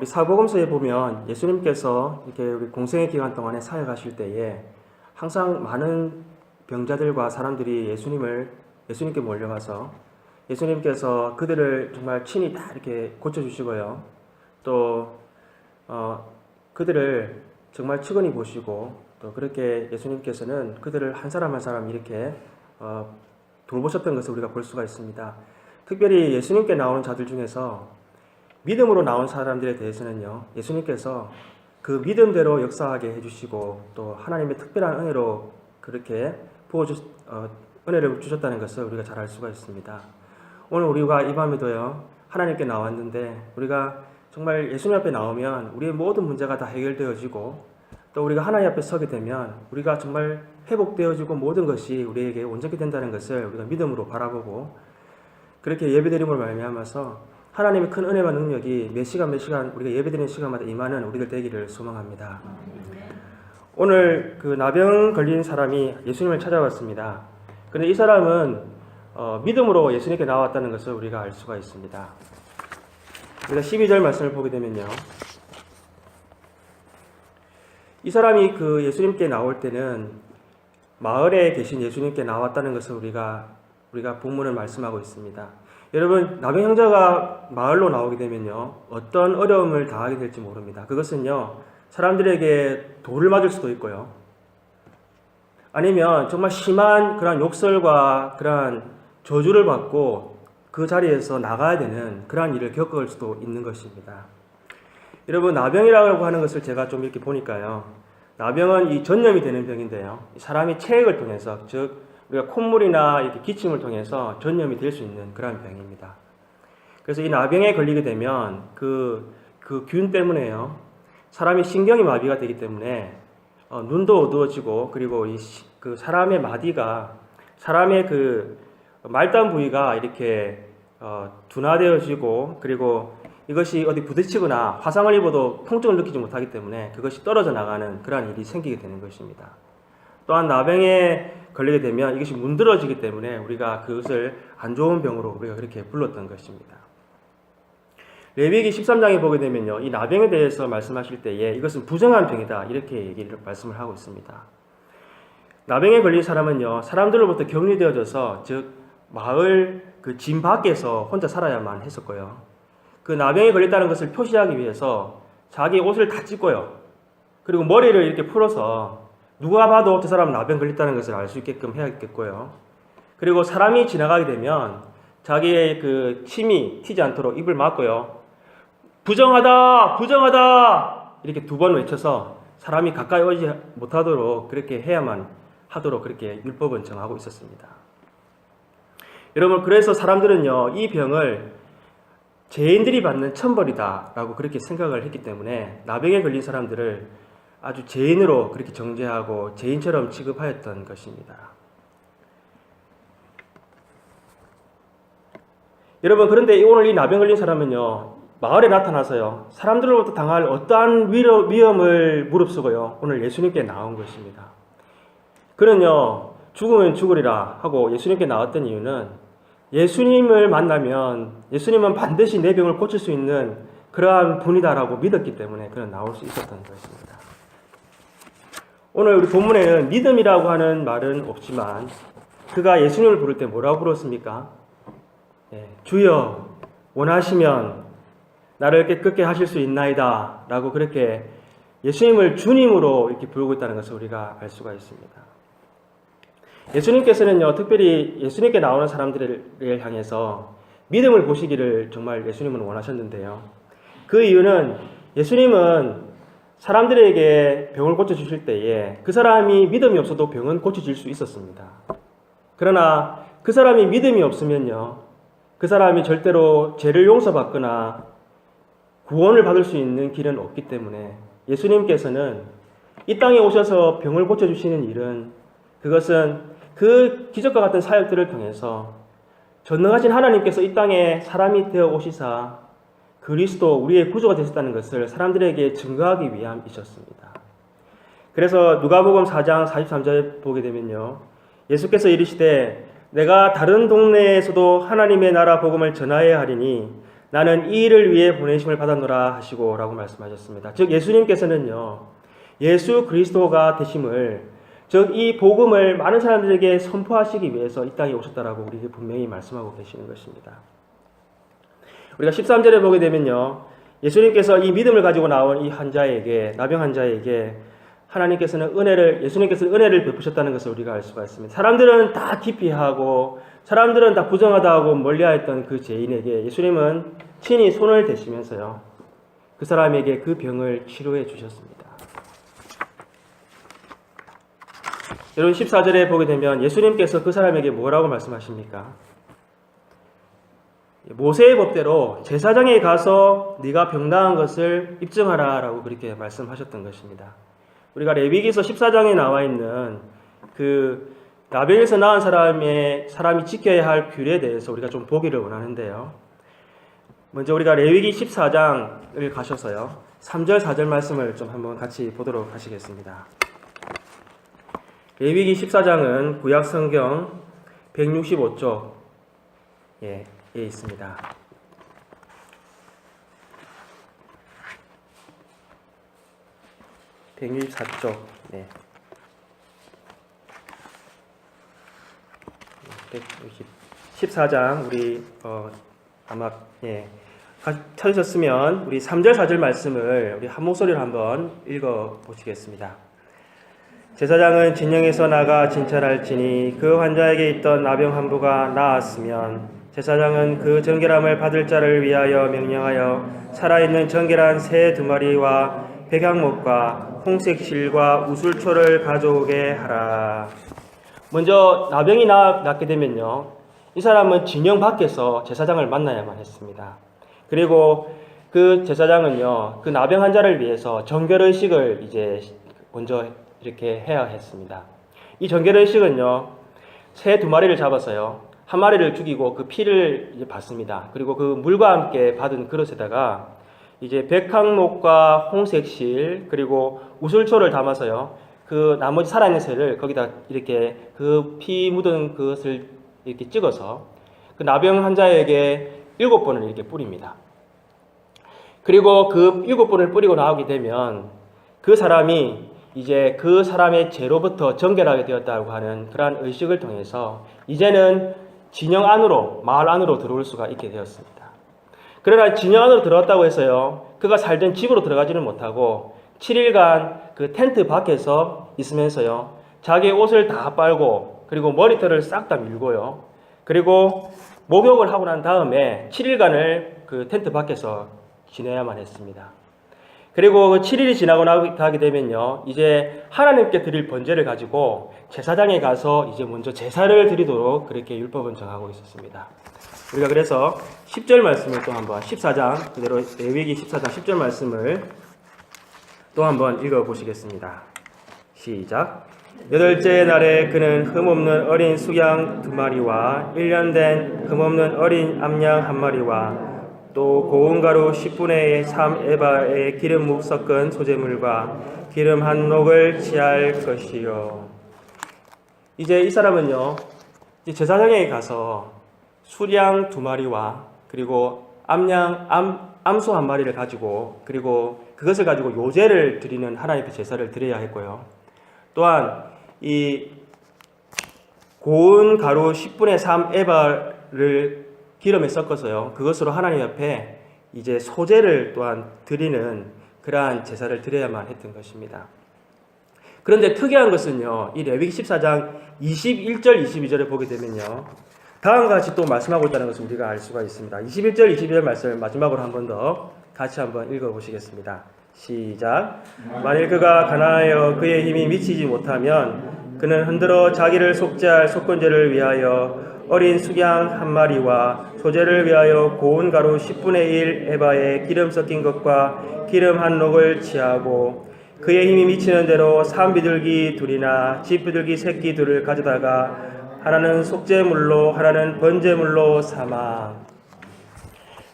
우리 사복음서에 보면 예수님께서 이렇게 우리 공생의 기간 동안에 사역하실 때에 항상 많은 병자들과 사람들이 예수님께 몰려가서 예수님께서 그들을 정말 친히 다 이렇게 고쳐주시고요. 또 그들을 정말 측은히 보시고 또 그렇게 예수님께서는 그들을 한 사람 한 사람 이렇게 돌보셨던 것을 우리가 볼 수가 있습니다. 특별히 예수님께 나오는 자들 중에서 믿음으로 나온 사람들에 대해서는요, 예수님께서 그 믿음대로 역사하게 해주시고 또 하나님의 특별한 은혜로 그렇게 은혜를 주셨다는 것을 우리가 잘 알 수가 있습니다. 오늘 우리가 이 밤에도요, 하나님께 나왔는데 우리가 정말 예수님 앞에 나오면 우리의 모든 문제가 다 해결되어지고 또 우리가 하나님 앞에 서게 되면 우리가 정말 회복되어지고 모든 것이 우리에게 온전히 된다는 것을 우리가 믿음으로 바라보고 그렇게 예배드림을 말미암아서 하나님의 큰 은혜와 능력이 몇 시간 우리가 예배드리는 시간마다 임하는 우리들 되기를 소망합니다. 오늘 그 나병 걸린 사람이 예수님을 찾아왔습니다. 그런데 이 사람은 믿음으로 예수님께 나왔다는 것을 우리가 알 수가 있습니다. 우리가 12절 말씀을 보게 되면요, 이 사람이 그 예수님께 나올 때는 마을에 계신 예수님께 나왔다는 것을 우리가 본문을 말씀하고 있습니다. 여러분, 나병 형제가 마을로 나오게 되면요, 어떤 어려움을 당하게 될지 모릅니다. 그것은요, 사람들에게 돌을 맞을 수도 있고요, 아니면 정말 심한 그런 욕설과 그런 저주를 받고 그 자리에서 나가야 되는 그런 일을 겪을 수도 있는 것입니다. 여러분, 나병이라고 하는 것을 제가 좀 이렇게 보니까요, 나병은 이 전염이 되는 병인데요, 사람이 체액을 통해서, 즉 우리가 콧물이나 이렇게 기침을 통해서 전염이 될 수 있는 그런 병입니다. 그래서 이 나병에 걸리게 되면 그 균 때문에요, 사람이 신경이 마비가 되기 때문에 눈도 어두워지고, 그리고 그 사람의 마디가, 사람의 그 말단 부위가 이렇게 둔화되어지고, 그리고 이것이 어디 부딪히거나 화상을 입어도 통증을 느끼지 못하기 때문에 그것이 떨어져 나가는 그러한 일이 생기게 되는 것입니다. 또한 나병에 걸리게 되면 이것이 문드러지기 때문에 우리가 그것을 안 좋은 병으로 우리가 그렇게 불렀던 것입니다. 레위기 13장에 보게 되면요, 이 나병에 대해서 말씀하실 때에 이것은 부정한 병이다, 이렇게 말씀을 하고 있습니다. 나병에 걸린 사람은요, 사람들로부터 격리되어져서, 즉 마을 그 진 밖에서 혼자 살아야만 했었고요, 그 나병에 걸렸다는 것을 표시하기 위해서 자기 옷을 다 찢고요, 그리고 머리를 이렇게 풀어서 누가 봐도 저 사람은 나병 걸렸다는 것을 알 수 있게끔 해야겠고요, 그리고 사람이 지나가게 되면 자기의 그 침이 튀지 않도록 입을 막고요, 부정하다 부정하다 이렇게 2번 외쳐서 사람이 가까이 오지 못하도록 그렇게 해야만 하도록 그렇게 율법은 정하고 있었습니다. 여러분, 그래서 사람들은요, 이 병을 죄인들이 받는 천벌이다 라고 그렇게 생각을 했기 때문에 나병에 걸린 사람들을 아주 죄인으로 그렇게 정죄하고 죄인처럼 취급하였던 것입니다. 여러분, 그런데 오늘 이 나병 걸린 사람은요, 마을에 나타나서요, 사람들로부터 당할 어떠한 위험을 무릅쓰고요, 오늘 예수님께 나온 것입니다. 그는요, 죽으면 죽으리라 하고 예수님께 나왔던 이유는 예수님을 만나면 예수님은 반드시 내 병을 고칠 수 있는 그러한 분이다라고 믿었기 때문에 그는 나올 수 있었던 것입니다. 오늘 우리 본문에는 믿음이라고 하는 말은 없지만 그가 예수님을 부를 때 뭐라고 불렀습니까? 주여 원하시면 나를 깨끗게 하실 수 있나이다 라고 그렇게 예수님을 주님으로 이렇게 부르고 있다는 것을 우리가 알 수가 있습니다. 예수님께서는요, 특별히 예수님께 나오는 사람들을 향해서 믿음을 보시기를 정말 예수님은 원하셨는데요, 그 이유는 예수님은 사람들에게 병을 고쳐주실 때에 그 사람이 믿음이 없어도 병은 고쳐질 수 있었습니다. 그러나 그 사람이 믿음이 없으면요, 그 사람이 절대로 죄를 용서받거나 구원을 받을 수 있는 길은 없기 때문에 예수님께서는 이 땅에 오셔서 병을 고쳐주시는 일은, 그것은 그 기적과 같은 사역들을 통해서 전능하신 하나님께서 이 땅에 사람이 되어 오시사 그리스도 우리의 구주가 되셨다는 것을 사람들에게 증거하기 위함이셨습니다. 그래서 누가복음 4장 43절에 보게 되면요, 예수께서 이르시되 내가 다른 동네에서도 하나님의 나라 복음을 전하여야 하리니 나는 이 일을 위해 보내심을 받았노라 하시고 라고 말씀하셨습니다. 즉 예수님께서는요, 예수 그리스도가 되심을, 즉 이 복음을 많은 사람들에게 선포하시기 위해서 이 땅에 오셨다라고 우리에게 분명히 말씀하고 계시는 것입니다. 우리가 13절에 보게 되면요, 예수님께서 이 믿음을 가지고 나온 이 환자에게, 나병 환자에게 예수님께서는 은혜를 베푸셨다는 것을 우리가 알 수가 있습니다. 사람들은 다 기피하고 사람들은 다 부정하다고 멀리하였던 그 죄인에게 예수님은 친히 손을 대시면서요, 그 사람에게 그 병을 치료해 주셨습니다. 여러분 14절에 보게 되면 예수님께서 그 사람에게 뭐라고 말씀하십니까? 모세의 법대로 제사장에 가서 네가 병나은 것을 입증하라 라고 그렇게 말씀하셨던 것입니다. 우리가 레위기서 14장에 나와 있는 그 나병에서 나은 사람이 지켜야 할 규례에 대해서 우리가 좀 보기를 원하는데요. 먼저 우리가 레위기 14장을 가셔서요, 3절 4절 말씀을 좀 한번 같이 보도록 하시겠습니다. 레위기 14장은 구약 성경 165쪽에 있습니다. 164쪽. 14장 우리 아마 찾으셨으면 우리 3절 4절 말씀을 우리 한 목소리로 한번 읽어 보시겠습니다. 제사장은 진영에서 나가 진찰할지니 그 환자에게 있던 나병 한 부가 나았으면 제사장은 그 정결함을 받을 자를 위하여 명령하여 살아있는 정결한 새 2마리와 백향목과 홍색 실과 우술초를 가져오게 하라. 먼저 나병이 낫게 되면요, 이 사람은 진영 밖에서 제사장을 만나야만 했습니다. 그리고 그 제사장은요, 그 나병 환자를 위해서 정결의식을 이제 먼저 이렇게 해야 했습니다. 이 정결의식은요, 새 2마리를 잡아서요, 한 마리를 죽이고 그 피를 이제 받습니다. 그리고 그 물과 함께 받은 그릇에다가 이제 백향목과 홍색실 그리고 우술초를 담아서요, 그 나머지 살아있는 새를 거기다 이렇게 그 피 묻은 그것을 이렇게 찍어서 그 나병 환자에게 7번을 이렇게 뿌립니다. 그리고 그 7번을 뿌리고 나오게 되면 그 사람이 이제 그 사람의 죄로부터 정결하게 되었다고 하는 그러한 의식을 통해서 이제는 진영 안으로, 마을 안으로 들어올 수가 있게 되었습니다. 그러나 진영 안으로 들어왔다고 해서요, 그가 살던 집으로 들어가지는 못하고 7일간 그 텐트 밖에서 있으면서요, 자기의 옷을 다 빨고 그리고 머리털을 싹 다 밀고요, 그리고 목욕을 하고 난 다음에 7일간을 그 텐트 밖에서 지내야만 했습니다. 그리고 그 7일이 지나고 나게 되면요, 이제 하나님께 드릴 번제를 가지고 제사장에 가서 이제 먼저 제사를 드리도록 그렇게 율법은 정하고 있었습니다. 우리가 그래서 10절 말씀을 또 한번 14장 그대로 레위기 14장 10절 말씀을 또 한번 읽어보시겠습니다. 시작. 8째 날에 그는 흠없는 어린 수양 2마리와 1년 된 흠없는 어린 암양 1마리와 또 고운 가루 10분의 3 에바의 기름 묵 섞은 소재물과 기름 한 녹을 취할 것이요. 이제 이 사람은요, 이제 제사장에 가서 수양 2마리와 그리고 암소 1마리를 가지고 그리고 그것을 가지고 요제를 드리는 하나님께 제사를 드려야 했고요. 또한 이 고운 가루 10분의 3 에바를 기름에 섞어서요, 그것으로 하나님 앞에 이제 소제를 또한 드리는 그러한 제사를 드려야만 했던 것입니다. 그런데 특이한 것은요, 이 레위기 14장 21절 22절을 보게 되면요, 다음과 같이 또 말씀하고 있다는 것을 우리가 알 수가 있습니다. 21절 22절 말씀을 마지막으로 한 번 더 같이 한번 읽어보시겠습니다. 시작. 만일 그가 가난하여 그의 힘이 미치지 못하면 그는 흔들어 자기를 속죄할 속건제를 위하여 어린 수양 1마리와 소제를 위하여 고운 가루 10분의 1 에바에 기름 섞인 것과 기름 한 녹을 취하고 그의 힘이 미치는 대로 산비둘기 2이나 집비둘기 새끼 2를 가져다가 하나는 속죄물로 하나는 번제물로 삼아.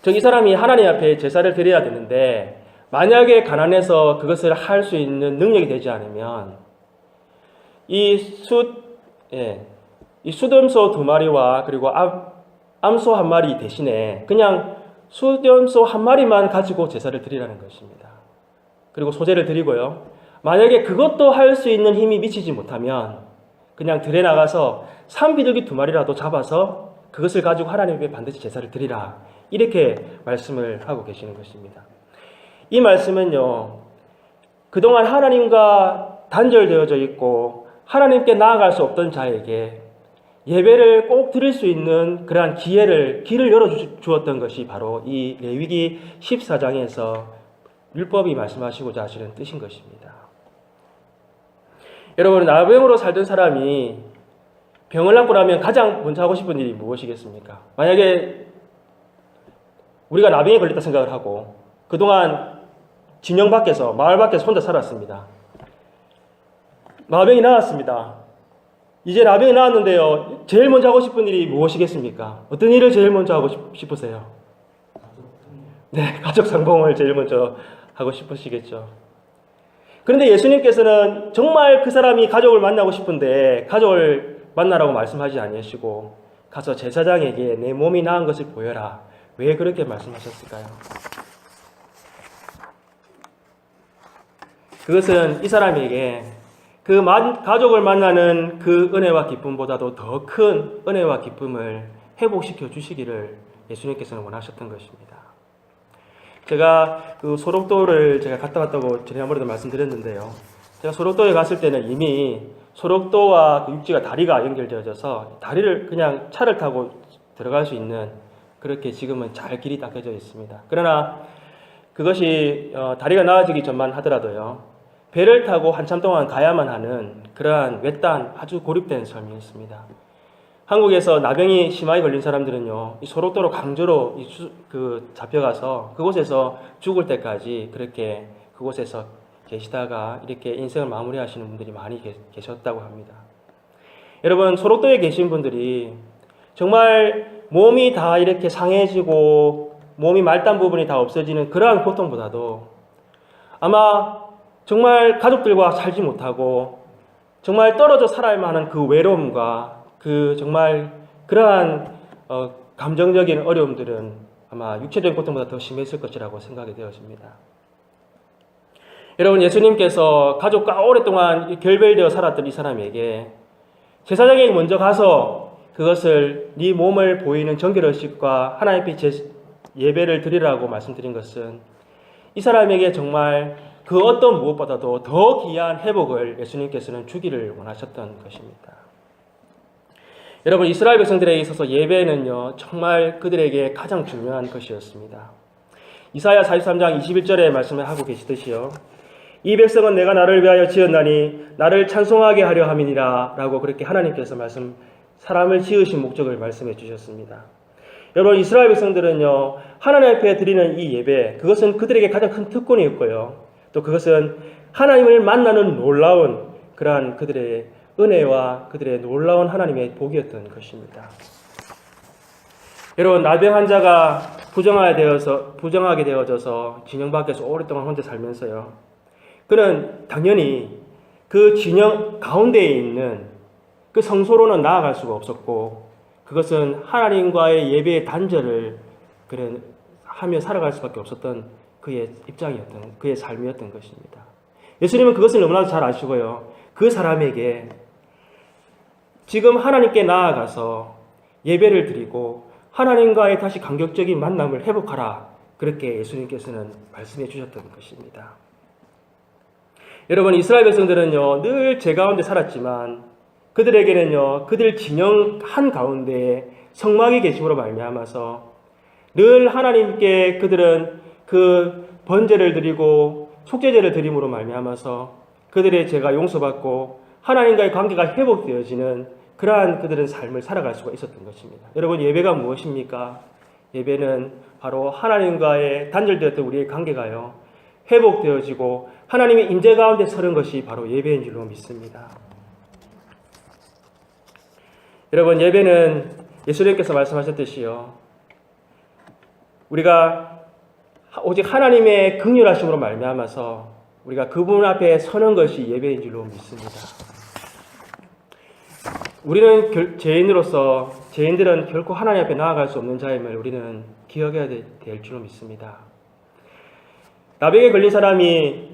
이 사람이 하나님 앞에 제사를 드려야 되는데 만약에 가난해서 그것을 할 수 있는 능력이 되지 않으면 이 수염소 2마리와 그리고 암소 1마리 대신에 그냥 수염소 한 마리만 가지고 제사를 드리라는 것입니다. 그리고 소제를 드리고요. 만약에 그것도 할 수 있는 힘이 미치지 못하면 그냥 들에 나가서 산비둘기 2마리라도 잡아서 그것을 가지고 하나님께 반드시 제사를 드리라. 이렇게 말씀을 하고 계시는 것입니다. 이 말씀은요, 그동안 하나님과 단절되어져 있고 하나님께 나아갈 수 없던 자에게 예배를 꼭 드릴 수 있는 그러한 길을 열어주었던 것이 바로 이 레위기 14장에서 율법이 말씀하시고자 하시는 뜻인 것입니다. 여러분, 나병으로 살던 사람이 병을 낫고 나면 가장 먼저 하고 싶은 일이 무엇이겠습니까? 만약에 우리가 나병에 걸렸다 생각을 하고 그동안 진영 밖에서, 마을 밖에서 혼자 살았습니다. 나병이 나았습니다. 이제 나병이 나았는데요. 제일 먼저 하고 싶은 일이 무엇이겠습니까? 어떤 일을 제일 먼저 하고 싶으세요? 네, 가족 상봉을 제일 먼저 하고 싶으시겠죠. 그런데 예수님께서는 정말 그 사람이 가족을 만나고 싶은데 가족을 만나라고 말씀하지 아니하시고 가서 제사장에게 내 몸이 나은 것을 보여라. 왜 그렇게 말씀하셨을까요? 그것은 이 사람에게 그 가족을 만나는 그 은혜와 기쁨보다도 더 큰 은혜와 기쁨을 회복시켜 주시기를 예수님께서는 원하셨던 것입니다. 제가 그 소록도를 제가 갔다 왔다고 지난번에도 말씀드렸는데요. 제가 소록도에 갔을 때는 이미 소록도와 그 육지가 다리가 연결되어져서 다리를 그냥 차를 타고 들어갈 수 있는 그렇게 지금은 잘 길이 닦여져 있습니다. 그러나 그것이 다리가 나아지기 전만 하더라도요. 배를 타고 한참 동안 가야만 하는 그러한 외딴 아주 고립된 삶이었습니다. 한국에서 나병이 심하게 걸린 사람들은요, 이 소록도로 강제로 잡혀가서 그곳에서 죽을 때까지 그렇게 그곳에서 계시다가 이렇게 인생을 마무리하시는 분들이 많이 계셨다고 합니다. 여러분, 소록도에 계신 분들이 정말 몸이 다 이렇게 상해지고 몸이 말단 부분이 다 없어지는 그러한 고통보다도 아마 정말 가족들과 살지 못하고 정말 떨어져 살아야만 하는 그 외로움과 그 정말 그러한 감정적인 어려움들은 아마 육체적인 고통보다 더 심했을 것이라고 생각이 되어집니다. 여러분, 예수님께서 가족과 오랫동안 결별되어 살았던 이 사람에게 제사장에게 먼저 가서 그것을 네 몸을 보이는 정결의식과 하나님 앞에 예배를 드리라고 말씀드린 것은 이 사람에게 정말 그 어떤 무엇보다도 더 귀한 회복을 예수님께서는 주기를 원하셨던 것입니다. 여러분, 이스라엘 백성들에게 있어서 예배는요, 정말 그들에게 가장 중요한 것이었습니다. 이사야 43장 21절에 말씀을 하고 계시듯이요. 이 백성은 내가 나를 위하여 지었나니 나를 찬송하게 하려 함이니라 라고 그렇게 하나님께서 사람을 지으신 목적을 말씀해 주셨습니다. 여러분, 이스라엘 백성들은요, 하나님 앞에 드리는 이 예배, 그것은 그들에게 가장 큰 특권이었고요. 또 그것은 하나님을 만나는 놀라운 그러한 그들의 은혜와 그들의 놀라운 하나님의 복이었던 것입니다. 여러분, 나병 환자가 부정하게 되어져서 진영 밖에서 오랫동안 혼자 살면서요. 그는 당연히 그 진영 가운데에 있는 그 성소로는 나아갈 수가 없었고 그것은 하나님과의 예배의 단절을 하며 살아갈 수밖에 없었던 그의 입장이었던, 그의 삶이었던 것입니다. 예수님은 그것을 너무나도 잘 아시고요. 그 사람에게 지금 하나님께 나아가서 예배를 드리고 하나님과의 다시 감격적인 만남을 회복하라. 그렇게 예수님께서는 말씀해 주셨던 것입니다. 여러분, 이스라엘 백성들은요, 늘 제 가운데 살았지만 그들에게는요, 그들 진영 한가운데 성막이 계심으로 말미암아서 늘 하나님께 그들은 그 번제를 드리고 속죄제를 드림으로 말미암아서 그들의 죄가 용서받고 하나님과의 관계가 회복되어지는 그러한 그들은 삶을 살아갈 수가 있었던 것입니다. 여러분, 예배가 무엇입니까? 예배는 바로 하나님과의 단절되었던 우리의 관계가요, 회복되어지고 하나님의 임재 가운데 서는 것이 바로 예배인 줄로 믿습니다. 여러분, 예배는 예수님께서 말씀하셨듯이요, 우리가 오직 하나님의 긍휼하심으로 말미암아서 우리가 그분 앞에 서는 것이 예배인 줄로 믿습니다. 우리는 죄인들은 결코 하나님 앞에 나아갈 수 없는 자임을 우리는 기억해야 될 줄로 믿습니다. 나병에 걸린 사람이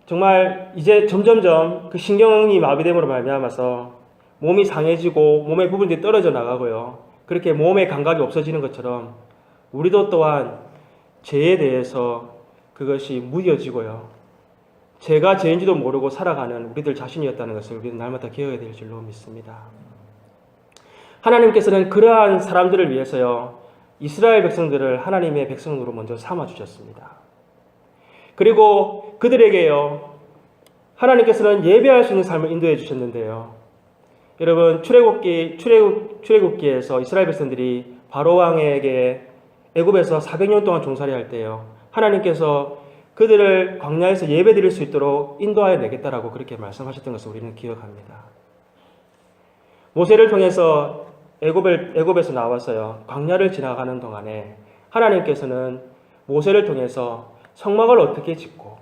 정말 이제 점점점 그 신경이 마비됨으로 말미암아서 몸이 상해지고 몸의 부분들이 떨어져 나가고요. 그렇게 몸의 감각이 없어지는 것처럼 우리도 또한 죄에 대해서 그것이 무뎌지고요. 죄가 죄인지도 모르고 살아가는 우리들 자신이었다는 것을 우리는 날마다 기억해야 될 줄로 믿습니다. 하나님께서는 그러한 사람들을 위해서요. 이스라엘 백성들을 하나님의 백성으로 먼저 삼아주셨습니다. 그리고 그들에게요. 하나님께서는 예배할 수 있는 삶을 인도해 주셨는데요. 여러분 출애굽기에서 이스라엘 백성들이 바로 왕에게 애굽에서 400년 동안 종살이 할 때요. 하나님께서 그들을 광야에서 예배드릴 수 있도록 인도하여 내겠다라고 그렇게 말씀하셨던 것을 우리는 기억합니다. 모세를 통해서 애굽에서 나와서요. 광야를 지나가는 동안에 하나님께서는 모세를 통해서 성막을 어떻게 짓고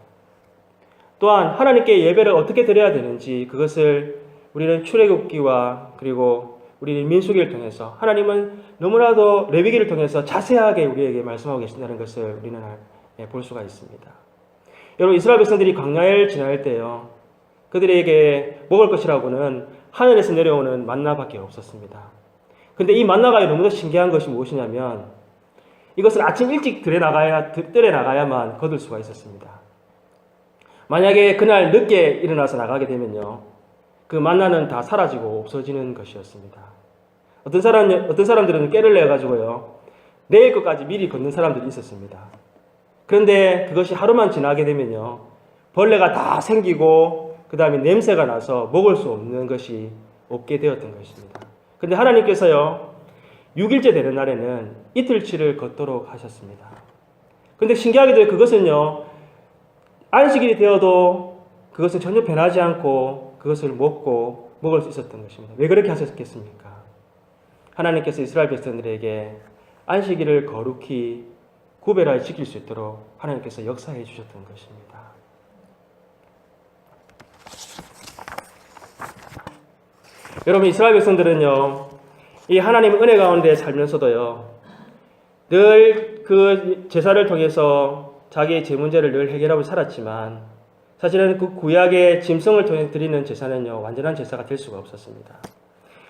또한 하나님께 예배를 어떻게 드려야 되는지 그것을 우리는 출애굽기와 그리고 우리 민수기를 통해서 하나님은 너무나도 레위기를 통해서 자세하게 우리에게 말씀하고 계신다는 것을 우리는 볼 수가 있습니다. 여러분 이스라엘 백성들이 광야를 지날 때요. 그들에게 먹을 것이라고는 하늘에서 내려오는 만나밖에 없었습니다. 근데 이 만나가 너무나 신기한 것이 무엇이냐면 이것을 아침 일찍 뜰에 나가야만 거둘 수가 있었습니다. 만약에 그날 늦게 일어나서 나가게 되면요. 그 만나는 다 사라지고 없어지는 것이었습니다. 어떤 사람들은 깨를 내가지고요. 내일 것까지 미리 걷는 사람들이 있었습니다. 그런데 그것이 하루만 지나게 되면요. 벌레가 다 생기고 그 다음에 냄새가 나서 먹을 수 없는 것이 없게 되었던 것입니다. 그런데 하나님께서요. 6일째 되는 날에는 이틀치를 걷도록 하셨습니다. 그런데 신기하게도 그것은요. 안식일이 되어도 그것은 전혀 변하지 않고 그것을 먹을 수 있었던 것입니다. 왜 그렇게 하셨겠습니까? 하나님께서 이스라엘 백성들에게 안식일을 거룩히 구별하여 지킬 수 있도록 하나님께서 역사해 주셨던 것입니다. 여러분 이스라엘 백성들은요. 이 하나님의 은혜 가운데 살면서도요. 늘 그 제사를 통해서 자기의 제 문제를 늘 해결하고 살았지만 사실은 그 구약의 짐승을 통해 드리는 제사는요. 완전한 제사가 될 수가 없었습니다.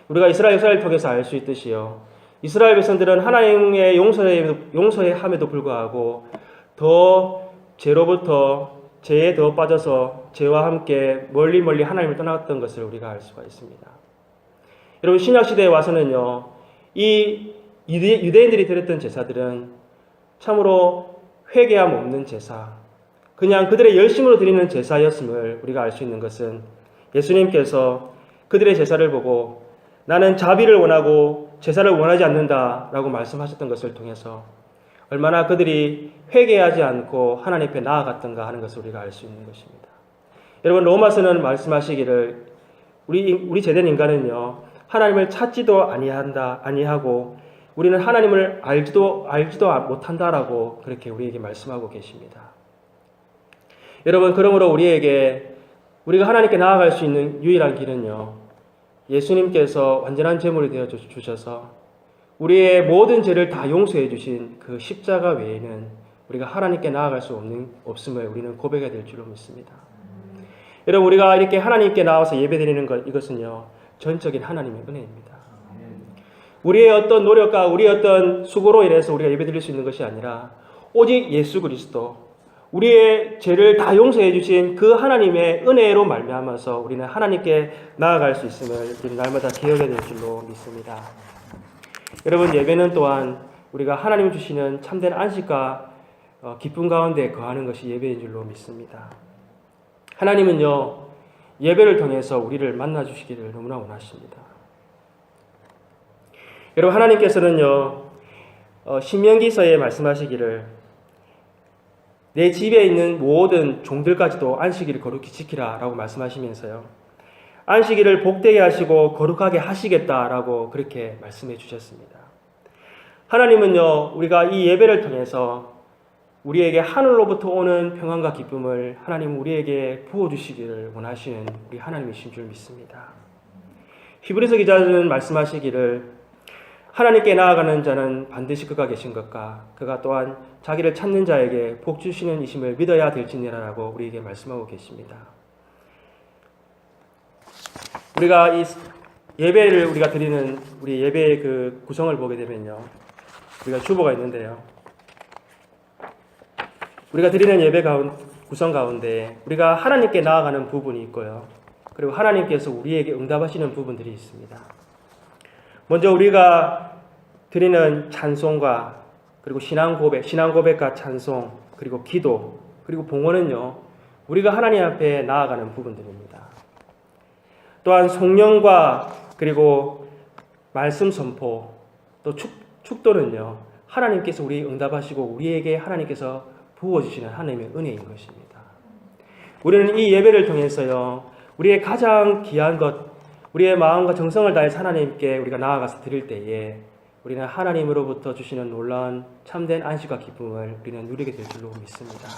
우리가 이스라엘 역사를 통해서 알 수 있듯이요. 이스라엘 백성들은 하나님의 용서함에도 불구하고 더 죄로부터 죄에 더 빠져서 죄와 함께 멀리 하나님을 떠났던 것을 우리가 알 수가 있습니다. 여러분 신약시대에 와서는요. 이 유대인들이 드렸던 제사들은 참으로 회개함 없는 제사, 그냥 그들의 열심으로 드리는 제사였음을 우리가 알 수 있는 것은 예수님께서 그들의 제사를 보고 나는 자비를 원하고 제사를 원하지 않는다라고 말씀하셨던 것을 통해서 얼마나 그들이 회개하지 않고 하나님 앞에 나아갔던가 하는 것을 우리가 알 수 있는 것입니다. 여러분 로마서는 말씀하시기를 우리 제된 인간은요 하나님을 찾지도 아니하고 우리는 하나님을 알지도 못한다라고 그렇게 우리에게 말씀하고 계십니다. 여러분 그러므로 우리가 하나님께 나아갈 수 있는 유일한 길은요 예수님께서 완전한 제물이 되어 주셔서 우리의 모든 죄를 다 용서해 주신 그 십자가 외에는 우리가 하나님께 나아갈 수 없음을 우리는 고백해야 될 줄로 믿습니다. 여러분 우리가 이렇게 하나님께 나와서 예배드리는 것 이것은요 전적인 하나님의 은혜입니다. 우리의 어떤 노력과 우리의 어떤 수고로 인해서 우리가 예배드릴 수 있는 것이 아니라 오직 예수 그리스도 우리의 죄를 다 용서해 주신 그 하나님의 은혜로 말미암아서 우리는 하나님께 나아갈 수 있음을 우리는 날마다 기억해야 될 줄로 믿습니다. 여러분 예배는 또한 우리가 하나님 주시는 참된 안식과 기쁨 가운데 거하는 것이 예배인 줄로 믿습니다. 하나님은요 예배를 통해서 우리를 만나 주시기를 너무나 원하십니다. 여러분 하나님께서는요 신명기서에 말씀하시기를 내 집에 있는 모든 종들까지도 안식일을 거룩히 지키라 라고 말씀하시면서요 안식일을 복되게 하시고 거룩하게 하시겠다라고 그렇게 말씀해 주셨습니다. 하나님은요 우리가 이 예배를 통해서 우리에게 하늘로부터 오는 평안과 기쁨을 하나님 우리에게 부어주시기를 원하시는 우리 하나님이신 줄 믿습니다. 히브리서 기자는 말씀하시기를 하나님께 나아가는 자는 반드시 그가 계신 것과 그가 또한 자기를 찾는 자에게 복 주시는 이심을 믿어야 될지니라라고 우리에게 말씀하고 계십니다. 우리가 이 예배를 우리가 드리는 우리 예배의 그 구성을 보게 되면요, 우리가 주보가 있는데요, 우리가 드리는 예배 구성 가운데 우리가 하나님께 나아가는 부분이 있고요, 그리고 하나님께서 우리에게 응답하시는 부분들이 있습니다. 먼저 우리가 드리는 찬송과 그리고 신앙 고백과 찬송, 그리고 기도, 그리고 봉헌은요, 우리가 하나님 앞에 나아가는 부분들입니다. 또한 성령과 그리고 말씀 선포, 또 축도는요, 하나님께서 우리 응답하시고 우리에게 하나님께서 부어주시는 하나님의 은혜인 것입니다. 우리는 이 예배를 통해서요, 우리의 가장 귀한 것, 우리의 마음과 정성을 다해서 하나님께 우리가 나아가서 드릴 때에 우리는 하나님으로부터 주시는 놀라운 참된 안식과 기쁨을 우리는 누리게 될 줄로 믿습니다.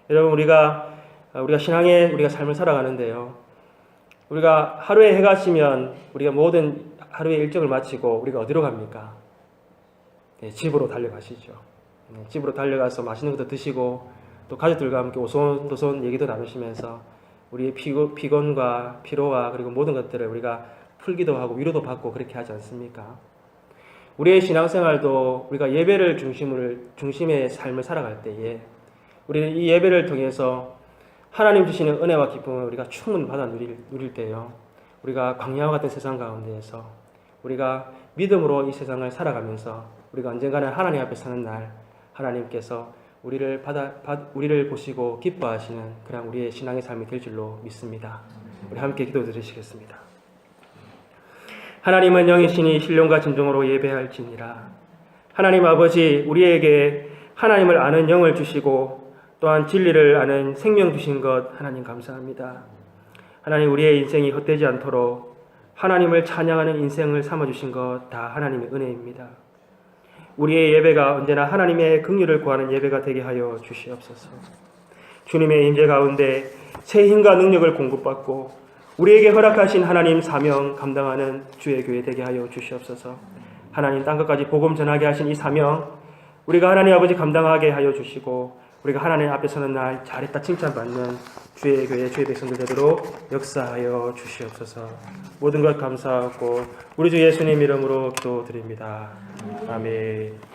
여러분, 우리가 신앙의 우리가 삶을 살아가는데요, 우리가 하루에 해가 지면 우리가 모든 하루의 일정을 마치고 우리가 어디로 갑니까? 네, 집으로 달려가시죠. 네, 집으로 달려가서 맛있는 것도 드시고 또 가족들과 함께 오손도손 얘기도 나누시면서 우리의 피곤과 피로와 그리고 모든 것들을 우리가 풀기도 하고 위로도 받고 그렇게 하지 않습니까? 우리의 신앙생활도 우리가 예배를 중심의 삶을 살아갈 때에 우리는 이 예배를 통해서 하나님 주시는 은혜와 기쁨을 우리가 충분히 받아 누릴 때요, 우리가 광야와 같은 세상 가운데에서 우리가 믿음으로 이 세상을 살아가면서 우리가 언젠가는 하나님 앞에 서는 날 하나님께서 우리를 보시고 기뻐하시는 그런 우리의 신앙의 삶이 될 줄로 믿습니다. 우리 함께 기도드리시겠습니다. 하나님은 영이시니 신령과 진정으로 예배할지니라. 하나님 아버지, 우리에게 하나님을 아는 영을 주시고 또한 진리를 아는 생명 주신 것 하나님 감사합니다. 하나님, 우리의 인생이 헛되지 않도록 하나님을 찬양하는 인생을 삼아주신 것 다 하나님의 은혜입니다. 우리의 예배가 언제나 하나님의 긍휼을 구하는 예배가 되게 하여 주시옵소서. 주님의 임재 가운데 새 힘과 능력을 공급받고 우리에게 허락하신 하나님 사명 감당하는 주의 교회 되게 하여 주시옵소서. 하나님, 땅끝까지 복음 전하게 하신 이 사명 우리가 하나님 아버지 감당하게 하여 주시고 우리가 하나님 앞에 서는 날 잘했다 칭찬받는 주의 교회 주의 백성들 되도록 역사하여 주시옵소서. 모든 것 감사하고 우리 주 예수님 이름으로 기도드립니다. 아멘.